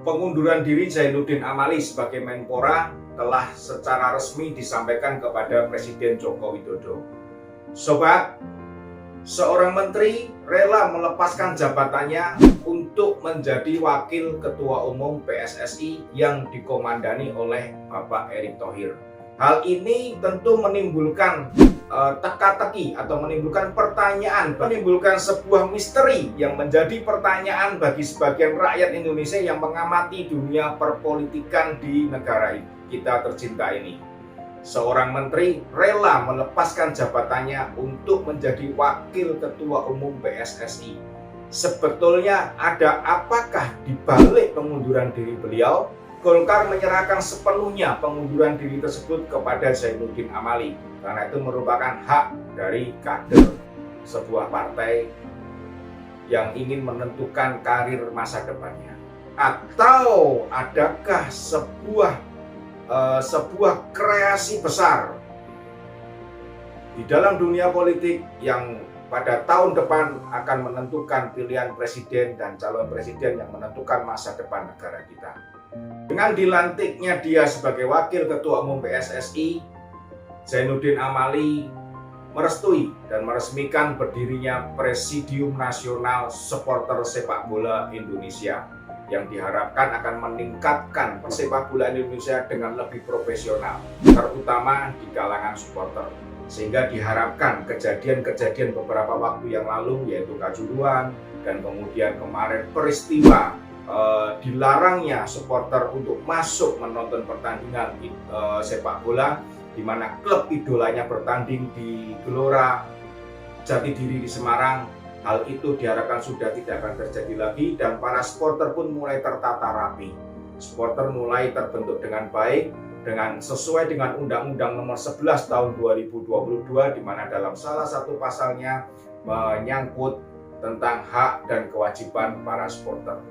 Pengunduran diri Zainuddin Amali sebagai Menpora telah secara resmi disampaikan kepada Presiden Joko Widodo. Sobat, seorang menteri rela melepaskan jabatannya untuk menjadi Wakil Ketua Umum PSSI yang dikomandani oleh Bapak Erick Thohir. Hal ini tentu menimbulkan teka-teki atau menimbulkan pertanyaan, menimbulkan sebuah misteri yang menjadi pertanyaan bagi sebagian rakyat Indonesia yang mengamati dunia perpolitikan di negara kita tercinta ini. Seorang menteri rela melepaskan jabatannya untuk menjadi Wakil Ketua Umum PSSI. Sebetulnya ada apakah di balik pengunduran diri beliau? Golkar menyerahkan sepenuhnya pengunduran diri tersebut kepada Zainuddin Amali karena itu merupakan hak dari kader sebuah partai yang ingin menentukan karir masa depannya. Atau adakah sebuah kreasi besar di dalam dunia politik yang pada tahun depan akan menentukan pilihan presiden dan calon presiden yang menentukan masa depan negara kita. Dengan dilantiknya dia sebagai Wakil Ketua Umum PSSI, Zainuddin Amali merestui dan meresmikan berdirinya Presidium Nasional Supporter Sepak Bola Indonesia yang diharapkan akan meningkatkan sepak bola Indonesia dengan lebih profesional, terutama di kalangan supporter. Sehingga diharapkan kejadian-kejadian beberapa waktu yang lalu, yaitu Kanjuruhan dan kemudian kemarin peristiwa dilarangnya supporter untuk masuk menonton pertandingan sepak bola, di mana klub idolanya bertanding di Gelora Jatidiri di Semarang. Hal itu diharapkan sudah tidak akan terjadi lagi dan para supporter pun mulai tertata rapi. Supporter mulai terbentuk dengan baik, dengan sesuai dengan Undang-Undang Nomor 11 Tahun 2022, di mana dalam salah satu pasalnya menyangkut tentang hak dan kewajiban para supporter.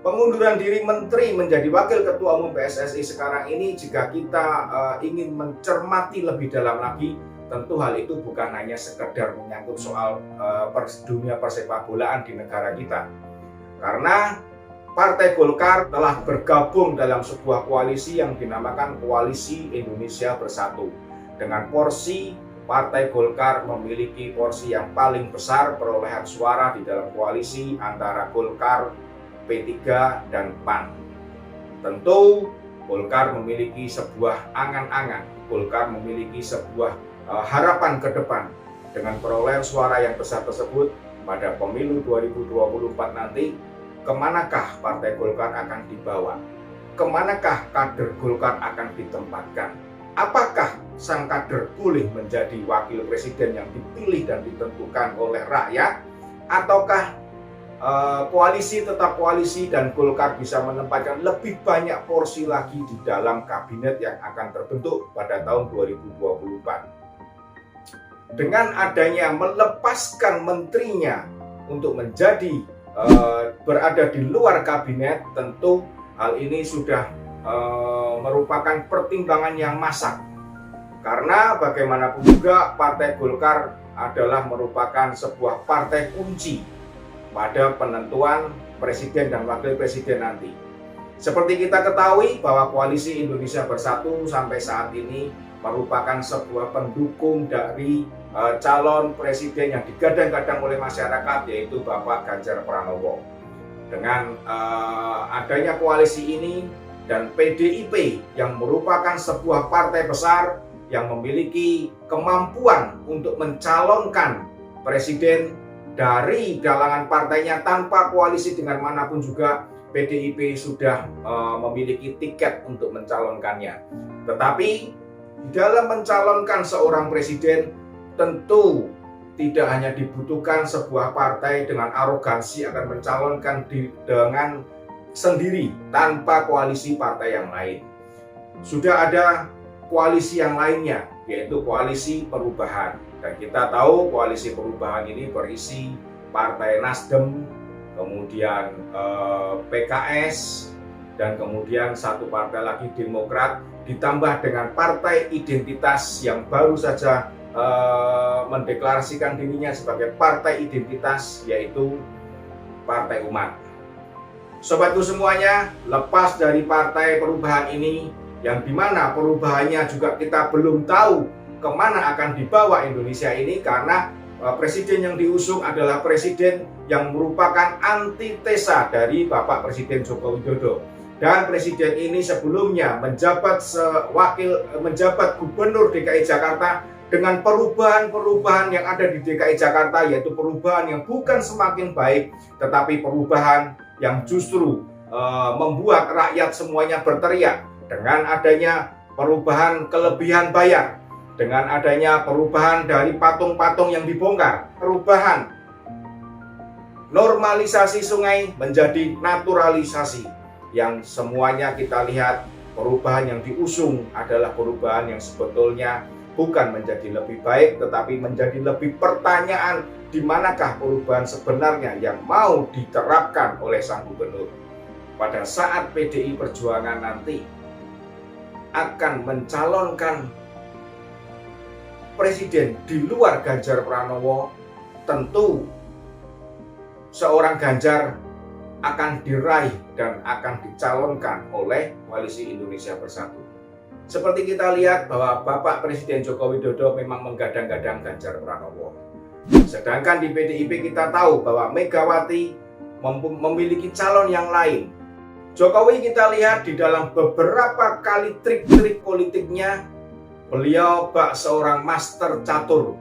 Pengunduran diri menteri menjadi Wakil Ketua Umum PSSI sekarang ini, jika kita ingin mencermati lebih dalam lagi, tentu hal itu bukan hanya sekedar menyangkut soal dunia persepak bolaan di negara kita. Karena Partai Golkar telah bergabung dalam sebuah koalisi yang dinamakan Koalisi Indonesia Bersatu. Dengan porsi Partai Golkar memiliki porsi yang paling besar perolehan suara di dalam koalisi antara Golkar, P3 dan PAN. Tentu Golkar memiliki sebuah angan-angan, Golkar memiliki sebuah harapan ke depan dengan perolehan suara yang besar tersebut pada pemilu 2024 nanti. Kemanakah Partai Golkar akan dibawa? Kemanakah kader Golkar akan ditempatkan? Apakah sang kader boleh menjadi wakil presiden yang dipilih dan ditentukan oleh rakyat? Ataukah koalisi tetap koalisi dan Golkar bisa menempatkan lebih banyak porsi lagi di dalam kabinet yang akan terbentuk pada tahun 2024? Dengan adanya melepaskan menterinya untuk menjadi berada di luar kabinet, tentu hal ini sudah merupakan pertimbangan yang masak. Karena bagaimanapun juga Partai Golkar adalah merupakan sebuah partai kunci pada penentuan presiden dan wakil presiden nanti. Seperti kita ketahui bahwa Koalisi Indonesia Bersatu sampai saat ini merupakan sebuah pendukung dari calon presiden yang digadang-gadang oleh masyarakat, yaitu Bapak Ganjar Pranowo. Dengan adanya koalisi ini dan PDIP yang merupakan sebuah partai besar yang memiliki kemampuan untuk mencalonkan presiden dari galangan partainya tanpa koalisi dengan manapun juga, PDIP sudah memiliki tiket untuk mencalonkannya. Tetapi di dalam mencalonkan seorang presiden, tentu tidak hanya dibutuhkan sebuah partai dengan arogansi akan mencalonkan dengan sendiri tanpa koalisi partai yang lain. Sudah ada koalisi yang lainnya, yaitu Koalisi Perubahan. Dan kita tahu Koalisi Perubahan ini berisi Partai Nasdem, kemudian PKS, dan kemudian satu partai lagi Demokrat, ditambah dengan Partai Identitas yang baru saja mendeklarasikan dirinya sebagai Partai Identitas, yaitu Partai Umat. Sobatku semuanya, lepas dari Partai Perubahan ini, yang dimana perubahannya juga kita belum tahu kemana akan dibawa Indonesia ini, karena presiden yang diusung adalah presiden yang merupakan antitesa dari Bapak Presiden Joko Widodo. Dan presiden ini sebelumnya menjabat gubernur DKI Jakarta dengan perubahan-perubahan yang ada di DKI Jakarta, yaitu perubahan yang bukan semakin baik, tetapi perubahan yang justru membuat rakyat semuanya berteriak. Dengan adanya perubahan kelebihan bayar, dengan adanya perubahan dari patung-patung yang dibongkar, perubahan normalisasi sungai menjadi naturalisasi, yang semuanya kita lihat perubahan yang diusung adalah perubahan yang sebetulnya bukan menjadi lebih baik, tetapi menjadi lebih pertanyaan di manakah perubahan sebenarnya yang mau diterapkan oleh sang gubernur. Pada saat PDI Perjuangan nanti akan mencalonkan presiden di luar Ganjar Pranowo, tentu seorang Ganjar akan diraih dan akan dicalonkan oleh Koalisi Indonesia Bersatu. Seperti kita lihat bahwa Bapak Presiden Joko Widodo memang menggadang-gadang Ganjar Pranowo. Sedangkan di PDIP kita tahu bahwa Megawati memiliki calon yang lain. Jokowi kita lihat di dalam beberapa kali trik-trik politiknya, beliau bak seorang master catur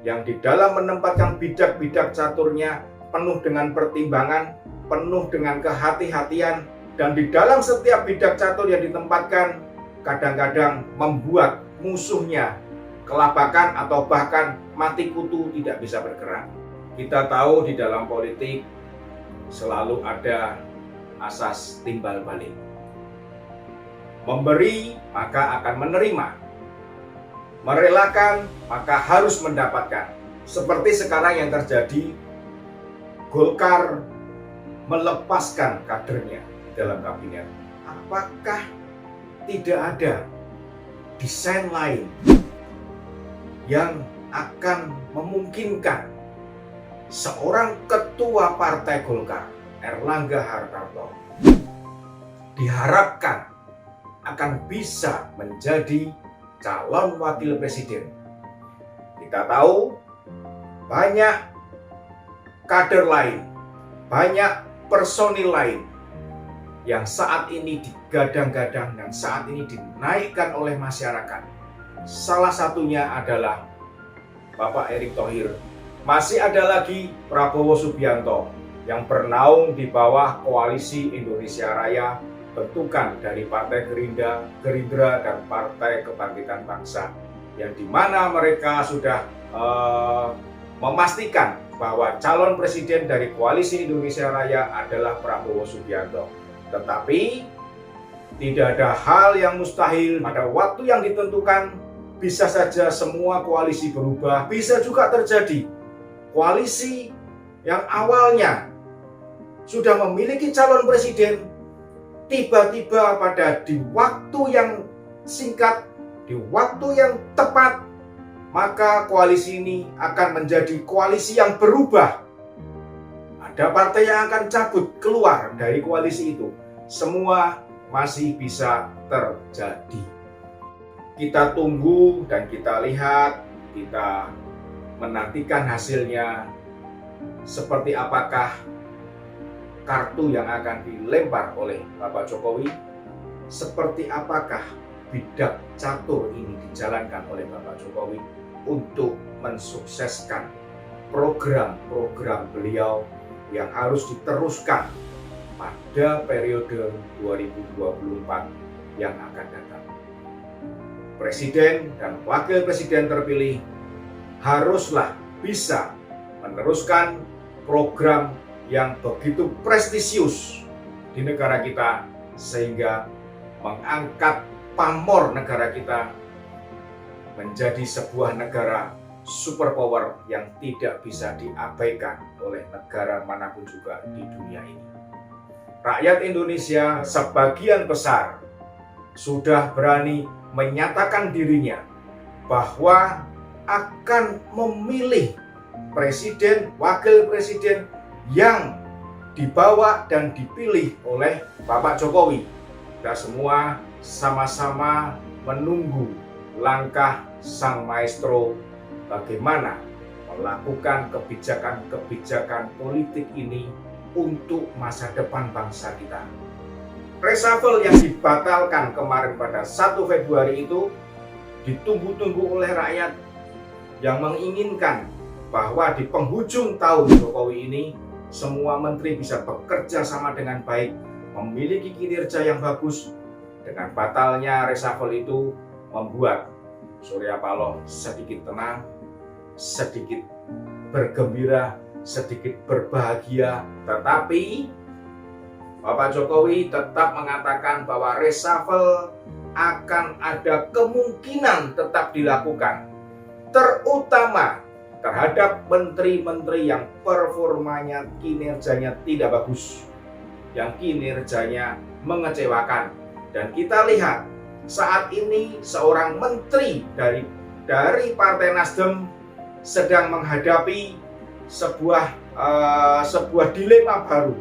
yang di dalam menempatkan bidak-bidak caturnya penuh dengan pertimbangan, penuh dengan kehati-hatian, dan di dalam setiap bidak catur yang ditempatkan kadang-kadang membuat musuhnya kelabakan atau bahkan mati kutu, tidak bisa bergerak. Kita tahu di dalam politik selalu ada asas timbal balik. Memberi maka akan menerima, merelakan maka harus mendapatkan. Seperti sekarang yang terjadi, Golkar melepaskan kadernya dalam kabinet. Apakah tidak ada desain lain yang akan memungkinkan seorang ketua Partai Golkar, Erlangga Hartarto, diharapkan akan bisa menjadi calon wakil presiden? Kita tahu banyak kader lain, banyak personil lain yang saat ini digadang-gadang dan saat ini dinaikkan oleh masyarakat. Salah satunya adalah Bapak Erick Thohir. Masih ada lagi Prabowo Subianto yang bernaung di bawah Koalisi Indonesia Raya, bentukan dari Partai Gerindra dan Partai Kebangkitan Bangsa, yang dimana mereka sudah memastikan bahwa calon presiden dari Koalisi Indonesia Raya adalah Prabowo Subianto. Tetapi tidak ada hal yang mustahil. Pada waktu yang ditentukan bisa saja semua koalisi berubah. Bisa juga terjadi koalisi yang awalnya sudah memiliki calon presiden, tiba-tiba di waktu yang singkat, di waktu yang tepat, maka koalisi ini akan menjadi koalisi yang berubah. Ada partai yang akan cabut keluar dari koalisi itu. Semua masih bisa terjadi. Kita tunggu dan kita lihat, kita menantikan hasilnya. Seperti apakah kartu yang akan dilempar oleh Bapak Jokowi? Seperti apakah bidak catur ini dijalankan oleh Bapak Jokowi untuk mensukseskan program-program beliau yang harus diteruskan pada periode 2024 yang akan datang? Presiden dan wakil presiden terpilih haruslah bisa meneruskan program yang begitu prestisius di negara kita, sehingga mengangkat pamor negara kita menjadi sebuah negara superpower yang tidak bisa diabaikan oleh negara manapun juga di dunia ini. Rakyat Indonesia sebagian besar sudah berani menyatakan dirinya bahwa akan memilih presiden, wakil presiden yang dibawa dan dipilih oleh Bapak Jokowi. Kita semua sama-sama menunggu langkah sang maestro bagaimana melakukan kebijakan-kebijakan politik ini untuk masa depan bangsa kita. Reshuffle yang dibatalkan kemarin pada 1 Februari itu ditunggu-tunggu oleh rakyat yang menginginkan bahwa di penghujung tahun Jokowi ini semua menteri bisa bekerja sama dengan baik, memiliki kinerja yang bagus. Dengan batalnya reshuffle itu membuat Surya Paloh sedikit tenang, sedikit bergembira, sedikit berbahagia. Tetapi Bapak Jokowi tetap mengatakan bahwa reshuffle akan ada kemungkinan tetap dilakukan, terutama terhadap menteri-menteri yang performanya, kinerjanya tidak bagus, yang kinerjanya mengecewakan. Dan kita lihat saat ini seorang menteri dari Partai Nasdem sedang menghadapi sebuah dilema baru,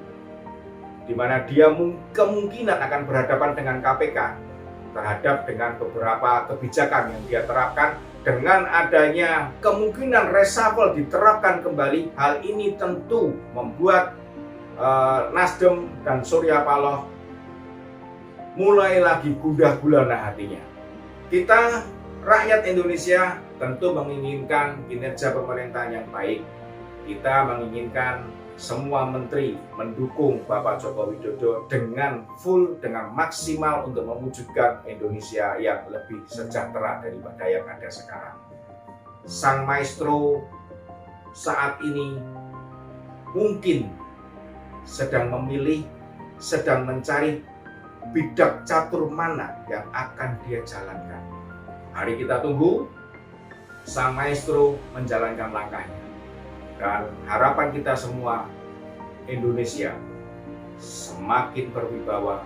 di mana dia kemungkinan akan berhadapan dengan KPK terhadap dengan beberapa kebijakan yang dia terapkan. Dengan adanya kemungkinan reshuffle diterapkan kembali, hal ini tentu membuat Nasdem dan Surya Paloh mulai lagi gundah gulana hatinya. Kita rakyat Indonesia tentu menginginkan kinerja pemerintahan yang baik. Kita menginginkan semua menteri mendukung Bapak Joko Widodo dengan full, dengan maksimal untuk mewujudkan Indonesia yang lebih sejahtera daripada yang ada sekarang. Sang maestro saat ini mungkin sedang memilih, sedang mencari bidak catur mana yang akan dia jalankan. Mari kita tunggu sang maestro menjalankan langkahnya. Dan harapan kita semua, Indonesia semakin berwibawa,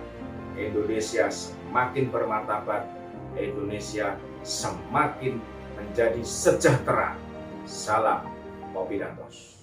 Indonesia semakin bermartabat, Indonesia semakin menjadi sejahtera. Salam Popidantos.